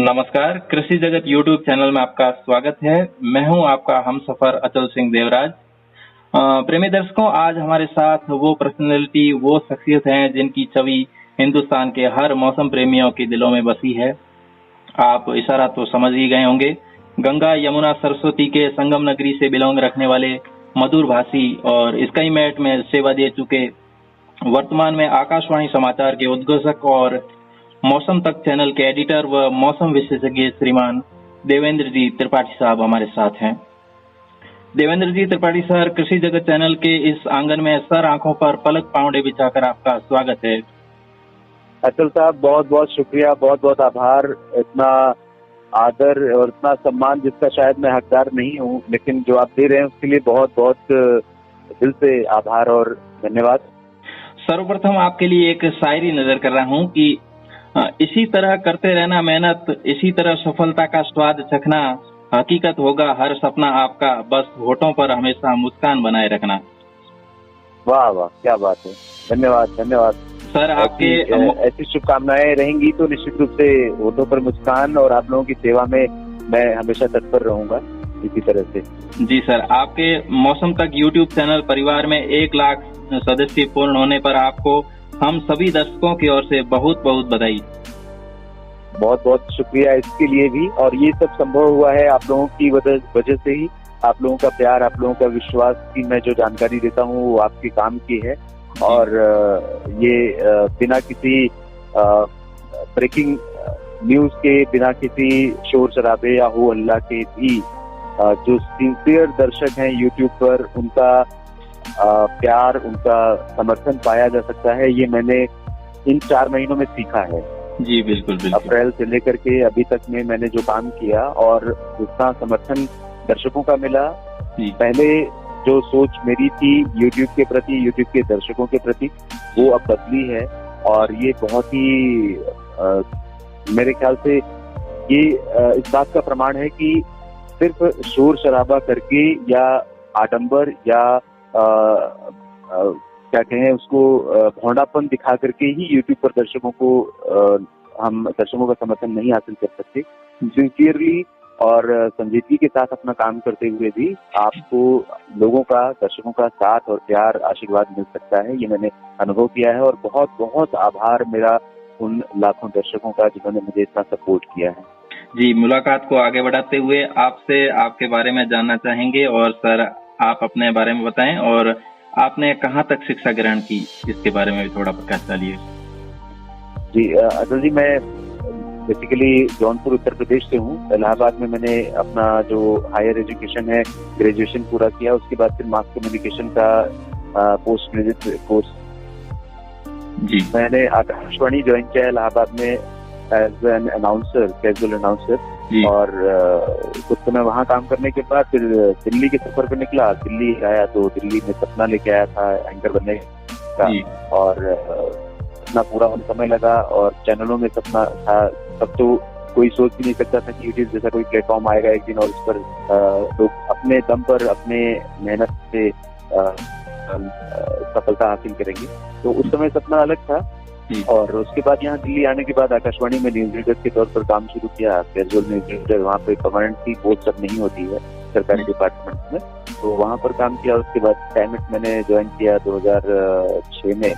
नमस्कार, कृषि जगत यूट्यूब चैनल में आपका स्वागत है। मैं हूं आपका हमसफर अचल सिंह देवराज। प्रेमी दर्शकों, आज हमारे साथ वो पर्सनैलिटी, वो शख्सियत हैं जिनकी छवि हिंदुस्तान के हर मौसम प्रेमियों के दिलों में बसी है। आप इशारा तो समझ ही गए होंगे। गंगा यमुना सरस्वती के संगम नगरी से बिलोंग रखने वाले मधुर भाषी और स्काई मैट में सेवा दे चुके, वर्तमान में आकाशवाणी समाचार के उद्घोषक और मौसम तक चैनल के एडिटर व मौसम विशेषज्ञ श्रीमान देवेंद्र जी त्रिपाठी साहब हमारे साथ हैं। देवेंद्र जी त्रिपाठी सर, कृषि जगत चैनल के इस आंगन में सर आंखों पर पलक पांवड़े बिछाकर आपका स्वागत है। अचल साहब, बहुत बहुत शुक्रिया, बहुत बहुत आभार। इतना आदर और इतना सम्मान जिसका शायद मैं हकदार नहीं हूँ, लेकिन जो आप दे रहे हैं उसके लिए बहुत बहुत दिल से आभार और धन्यवाद। सर्वप्रथम आपके लिए एक शायरी नजर कर रहा हूँ कि इसी तरह करते रहना मेहनत, इसी तरह सफलता का स्वाद चखना, हकीकत होगा हर सपना आपका, बस होठों पर हमेशा मुस्कान बनाए रखना। वाह वाह, क्या बात है। धन्यवाद धन्यवाद सर। आपके ऐसी शुभकामनाएं रहेंगी तो निश्चित रूप से होठों पर मुस्कान और आप लोगों की सेवा में मैं हमेशा तत्पर रहूंगा इसी तरह से। जी सर, आपके मौसम तक यूट्यूब चैनल परिवार में 1 लाख सदस्य पूर्ण होने पर आपको हम सभी दर्शकों की ओर से बहुत बहुत बधाई। बहुत बहुत शुक्रिया इसके लिए भी। और ये सब संभव हुआ है आप लोगों की वजह से ही। आप लोगों का प्यार, आप लोगों का विश्वास की मैं जो जानकारी देता हूँ वो आपके काम की है। और ये बिना किसी ब्रेकिंग न्यूज के, बिना किसी शोर शराबे या हो हल्ला के भी जो सिंसियर दर्शक हैं यूट्यूब पर, उनका प्यार, उनका समर्थन पाया जा सकता है। ये मैंने इन 4 महीनों में सीखा है। जी बिल्कुल बिल्कुल। अप्रैल से लेकर के अभी तक में मैंने जो काम किया और जितना समर्थन दर्शकों का मिला, पहले जो सोच मेरी थी यूट्यूब के प्रति, यूट्यूब के दर्शकों के प्रति, वो अब बदली है। और ये बहुत ही मेरे ख्याल से ये इस बात का प्रमाण है कि सिर्फ शोर शराबा करके या आडंबर या क्या कहें उसको, भौंडापन दिखा करके ही यूट्यूब पर हम दर्शकों का समर्थन नहीं हासिल कर सकते। सिंसियरली और संजीदगी के साथ अपना काम करते हुए भी आपको लोगों का, दर्शकों का साथ और प्यार, आशीर्वाद मिल सकता है। ये मैंने अनुभव किया है और बहुत बहुत आभार मेरा उन लाखों दर्शकों का जिन्होंने मुझे इतना सपोर्ट किया है। जी, मुलाकात को आगे बढ़ाते हुए आपसे आपके बारे में जानना चाहेंगे। और सर, आप अपने बारे में बताएं और आपने कहाँ तक शिक्षा ग्रहण की, इसके बारे में भी थोड़ा प्रकाश डालिए। जी अतुल जी, मैं बेसिकली जौनपुर उत्तर प्रदेश से हूँ। इलाहाबाद में मैंने अपना जो हायर एजुकेशन है, ग्रेजुएशन पूरा किया। उसके बाद फिर मास कम्युनिकेशन का पोस्ट ग्रेजुएट कोर्स जी मैंने आकाशवाणी ज्वाइन किया इलाहाबाद में as an announcer, casual announcer. और कुछ समय वहाँ काम करने के बाद फिर दिल्ली के सफर पर निकला। दिल्ली आया तो दिल्ली में सपना लेके आया था एंकर बनने का, और इतना पूरा होने समय लगा। और चैनलों में सपना था, तब तो कोई सोच भी नहीं सकता था कि यूट्यूब जैसा कोई प्लेटफॉर्म आएगा एक दिन और इस पर लोग अपने दम पर, अपने मेहनत से सफलता हासिल करेंगे। तो उस समय सपना अलग था। और उसके बाद यहाँ दिल्ली आने के बाद आकाशवाणी में न्यूज रीडर के तौर पर काम शुरू किया। कैजुअल न्यूज रीडर, वहाँ पे परमानेंट की पोस्ट अब नहीं होती है सरकारी डिपार्टमेंट में, तो वहाँ पर काम किया। उसके बाद स्काईमेट मैंने ज्वाइन किया 2006 में।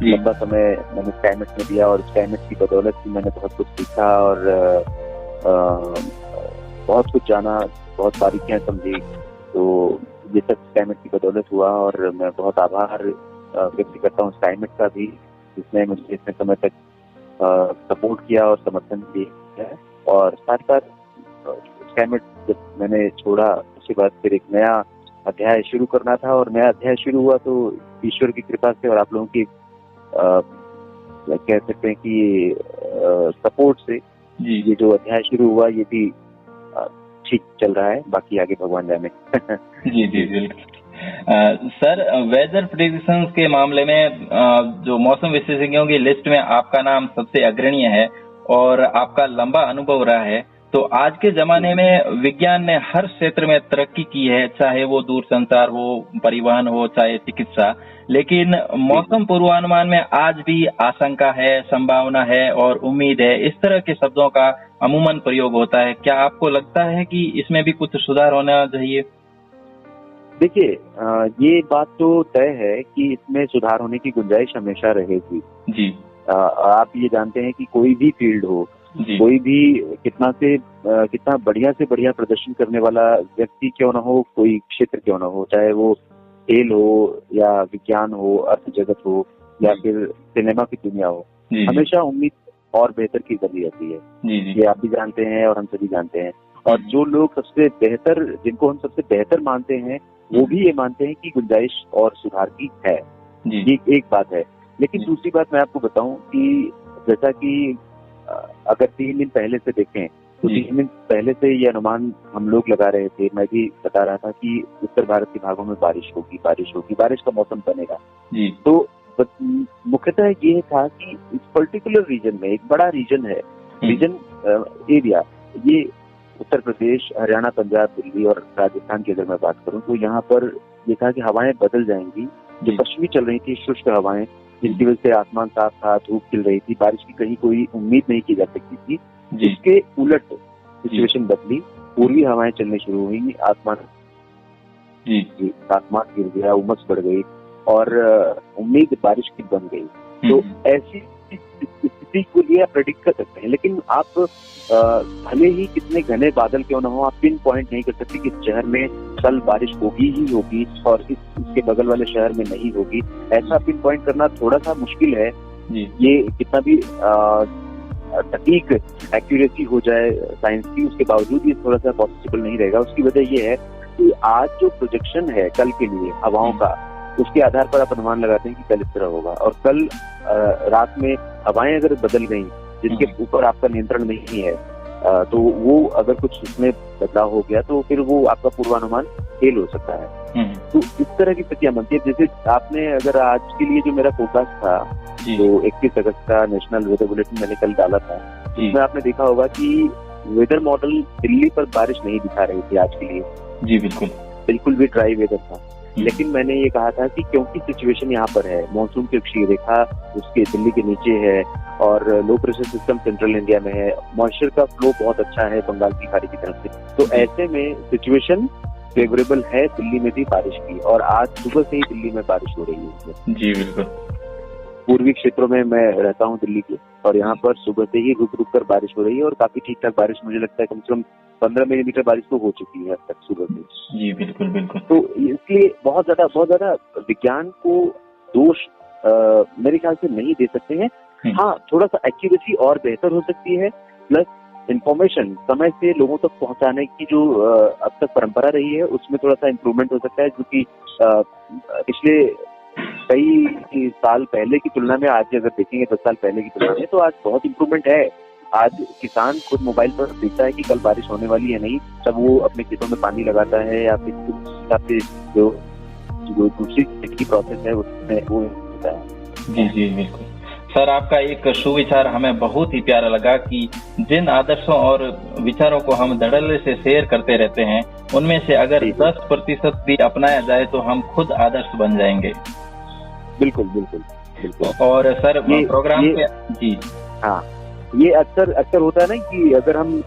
लंबा समय मैंने स्काईमेट में दिया और स्काईमेट की बदौलत ही मैंने बहुत कुछ सीखा और बहुत कुछ जाना, बहुत बारीकियां समझी। तो ये सब स्काईमेट की बदौलत हुआ और मैं बहुत आभार व्यक्त करता हूँ स्काईमेट का भी, जिसने मुझे इतने समय तक सपोर्ट किया और समर्थन दिया है। और साथ साथ स्काईमेट जब मैंने छोड़ा, उसके बाद फिर एक नया अध्याय शुरू करना था। और नया अध्याय शुरू हुआ तो ईश्वर की कृपा से और आप लोगों की कह सकते हैं कि सपोर्ट से ये जो अध्याय शुरू हुआ ये भी ठीक चल रहा है। बाकी आगे भगवान जाने। जी जी बिल्कुल। सर, वेदर प्रेडिक्शंस के मामले में जो मौसम विशेषज्ञों की लिस्ट में आपका नाम सबसे अग्रणीय है और आपका लंबा अनुभव रहा है। तो आज के जमाने में विज्ञान ने हर क्षेत्र में तरक्की की है, चाहे वो दूरसंचार हो, परिवहन हो, चाहे चिकित्सा। लेकिन मौसम पूर्वानुमान में आज भी आशंका है, संभावना है और उम्मीद है, इस तरह के शब्दों का अमूमन प्रयोग होता है। क्या आपको लगता है कि इसमें भी कुछ सुधार होना चाहिए? देखिए, ये बात तो तय है कि इसमें सुधार होने की गुंजाइश हमेशा रहेगी जी। आप ये जानते हैं कि कोई भी फील्ड हो, कोई भी कितना बढ़िया से बढ़िया प्रदर्शन करने वाला व्यक्ति क्यों ना हो, कोई क्षेत्र क्यों ना हो, चाहे वो खेल हो या विज्ञान हो, अर्थ जगत हो या फिर सिनेमा की दुनिया हो, हमेशा उम्मीद और बेहतर की कमी रहती है। ये आप भी जानते हैं और हम सभी जानते हैं। और जो लोग सबसे बेहतर, जिनको हम सबसे बेहतर मानते हैं, वो भी ये मानते हैं कि गुंजाइश और सुधार की है। ये एक बात है। लेकिन दूसरी बात मैं आपको बताऊं कि जैसा कि अगर 3 दिन पहले से देखें तो 3 दिन पहले से ये अनुमान हम लोग लगा रहे थे, मैं भी बता रहा था कि उत्तर भारत के भागों में बारिश होगी, बारिश का मौसम बनेगा। तो मुख्यतः ये था कि इस पर्टिकुलर रीजन में, एक बड़ा रीजन है, एरिया, ये उत्तर प्रदेश, हरियाणा, पंजाब, दिल्ली और राजस्थान की अगर मैं बात करूं तो यहाँ पर ये था कि हवाएं बदल जाएंगी। जो पश्चिमी चल रही थी शुष्क हवाएं, जिसकी वजह से आसमान साफ था, धूप खिल रही थी, बारिश की कहीं कोई उम्मीद नहीं की जा सकती थी, इसके उलट सिचुएशन बदली, पूर्वी हवाएं चलने शुरू हुई, आसमान गिर गया, उमस बढ़ गई और उम्मीद बारिश की बन गई। तो ऐसी स्थिति को लिए आप प्रेडिक्ट कर सकते हैं। लेकिन आप भले ही कितने घने बादल क्यों ना हो, आप पिन पॉइंट नहीं कर सकते कि शहर में कल बारिश होगी ही होगी और इसके बगल वाले शहर में नहीं होगी। ऐसा पिन पॉइंट करना थोड़ा सा मुश्किल है। ये कितना भी सटीक एक्यूरेसी हो जाए साइंस की, उसके बावजूद ये थोड़ा सा पॉसिबल नहीं रहेगा। उसकी वजह ये है कि आज जो प्रोजेक्शन है कल के लिए हवाओं का, उसके आधार पर आप अनुमान लगाते हैं कि कल इस तरह होगा। और कल रात में हवाएं अगर बदल गई जिसके ऊपर आपका नियंत्रण नहीं है, तो वो अगर कुछ उसमें बदलाव हो गया तो फिर वो आपका पूर्वानुमान फेल हो सकता है। तो इस तरह की स्थितियां बनती है। जैसे आपने अगर आज के लिए जो मेरा फोकस था, जो 21 अगस्त का नेशनल वेदर बुलेटिन मैंने कल डाला था, उसमें आपने देखा होगा कि वेदर मॉडल दिल्ली पर बारिश नहीं दिखा रही थी आज के लिए। जी बिल्कुल भी ड्राई वेदर था। लेकिन मैंने ये कहा था कि क्योंकि सिचुएशन यहाँ पर है, मानसून की अक्षीय रेखा उसके दिल्ली के नीचे है और low pressure system central India में है, मॉइस्चर का फ्लो बहुत अच्छा है बंगाल की खाड़ी की तरफ से, तो ऐसे में सिचुएशन फेवरेबल है दिल्ली में भी बारिश की। और आज सुबह से ही दिल्ली में बारिश हो रही है। जी बिल्कुल। पूर्वी क्षेत्रों में मैं रहता हूँ दिल्ली के, और यहाँ पर सुबह से ही रुक रुक कर बारिश हो रही है और काफी ठीक ठाक बारिश, मुझे लगता है कम से कम 15 मिलीमीटर बारिश तो हो चुकी है अब तक सुबह से। जी बिल्कुल। तो इसलिए बहुत ज्यादा विज्ञान को दोष मेरे ख्याल से नहीं दे सकते हैं। हाँ, थोड़ा सा एक्यूरेसी और बेहतर हो सकती है, प्लस इंफॉर्मेशन समय से लोगों तक पहुंचाने की जो अब तक परंपरा रही है उसमें थोड़ा सा इम्प्रूवमेंट हो सकता है, जो कि पिछले कई साल पहले की तुलना में आज अगर देखेंगे 10 साल पहले की तुलना में, तो आज बहुत इम्प्रूवमेंट है। आज किसान खुद मोबाइल पर देखता है कि कल बारिश होने वाली है नहीं, तब वो अपने खेतों में पानी लगाता है या फिर जो दूसरी की प्रोसेस है उसमें वो होता है। जी बिल्कुल। सर, आपका एक सुविचार हमें बहुत ही प्यारा लगा कि जिन आदर्शों और विचारों को हम धड़ल्ले से शेयर करते रहते हैं, उनमें से अगर 10% भी अपनाया जाए तो हम खुद आदर्श बन जाएंगे। बिल्कुल। और सर प्रोग्राम के जी हाँ, ये अक्सर होता है ना कि अगर हम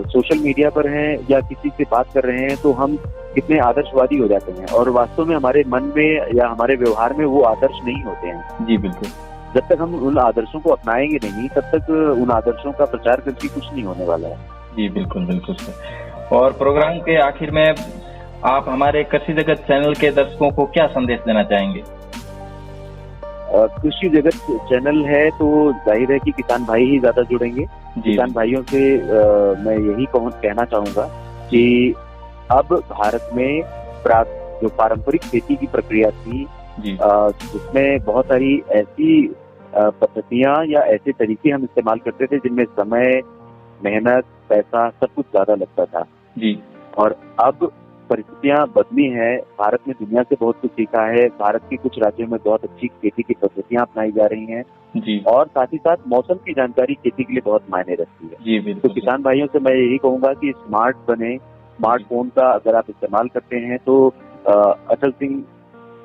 सोशल मीडिया पर हैं या किसी से बात कर रहे हैं तो हम कितने आदर्शवादी हो जाते हैं, और वास्तव में हमारे मन में या हमारे व्यवहार में वो आदर्श नहीं होते हैं। जी बिल्कुल। जब तक हम उन आदर्शों को अपनाएंगे नहीं, तब तक उन आदर्शों का प्रचार करके कुछ नहीं होने वाला है। जी बिल्कुल सर। और प्रोग्राम के आखिर में आप हमारे कृषि जगत चैनल के दर्शकों को क्या संदेश देना चाहेंगे? कृषि जगत चैनल है तो जाहिर है कि किसान भाई ही ज्यादा जुड़ेंगे। किसान भाइयों से मैं यही कहना चाहूंगा कि अब भारत में जो पारंपरिक खेती की प्रक्रिया थी, जिसमें बहुत सारी ऐसी पद्धतियां या ऐसे तरीके हम इस्तेमाल करते थे जिनमें समय, मेहनत, पैसा सब कुछ ज्यादा लगता था। और अब परिस्थितियां बदली हैं, भारत ने दुनिया से बहुत कुछ सीखा है, भारत के कुछ राज्यों में बहुत अच्छी खेती की पद्धतियां अपनाई जा रही हैं जी और साथ ही साथ मौसम की जानकारी खेती के लिए बहुत मायने रखती है। जी तो बिल्कुल किसान भाइयों से मैं यही कहूंगा कि स्मार्ट बने, स्मार्टफोन का अगर आप इस्तेमाल करते हैं तो अटल सिंह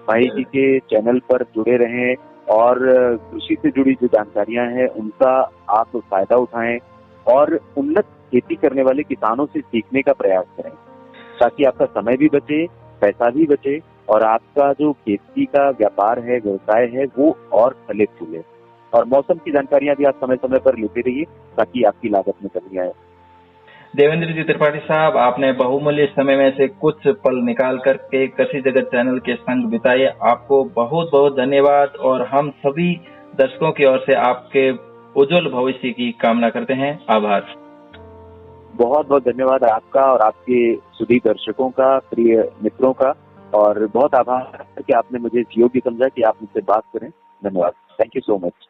भाई जी के चैनल पर जुड़े रहें और कृषि से जुड़ी जो जानकारियां हैं उनका आप फायदा उठाएं और उन्नत खेती करने वाले किसानों से सीखने का प्रयास करें, ताकि आपका समय भी बचे, पैसा भी बचे और आपका जो खेती का व्यापार है, व्यवसाय है, वो और फले फूले। और मौसम की जानकारियां भी आप समय समय पर लेते रहिए ताकि आपकी लागत में कमी आए। देवेंद्र जी त्रिपाठी साहब, आपने बहुमूल्य समय में से कुछ पल निकाल करके कृषि जगत चैनल के संग बिताए। आपको बहुत बहुत धन्यवाद और हम सभी दर्शकों की ओर से आपके उज्जवल भविष्य की कामना करते हैं। आभार। बहुत बहुत धन्यवाद आपका और आपके सभी दर्शकों का, प्रिय मित्रों का, और बहुत आभार कि आपने मुझे इस योग्य समझा कि आप मुझसे बात करें। धन्यवाद। Thank you so much.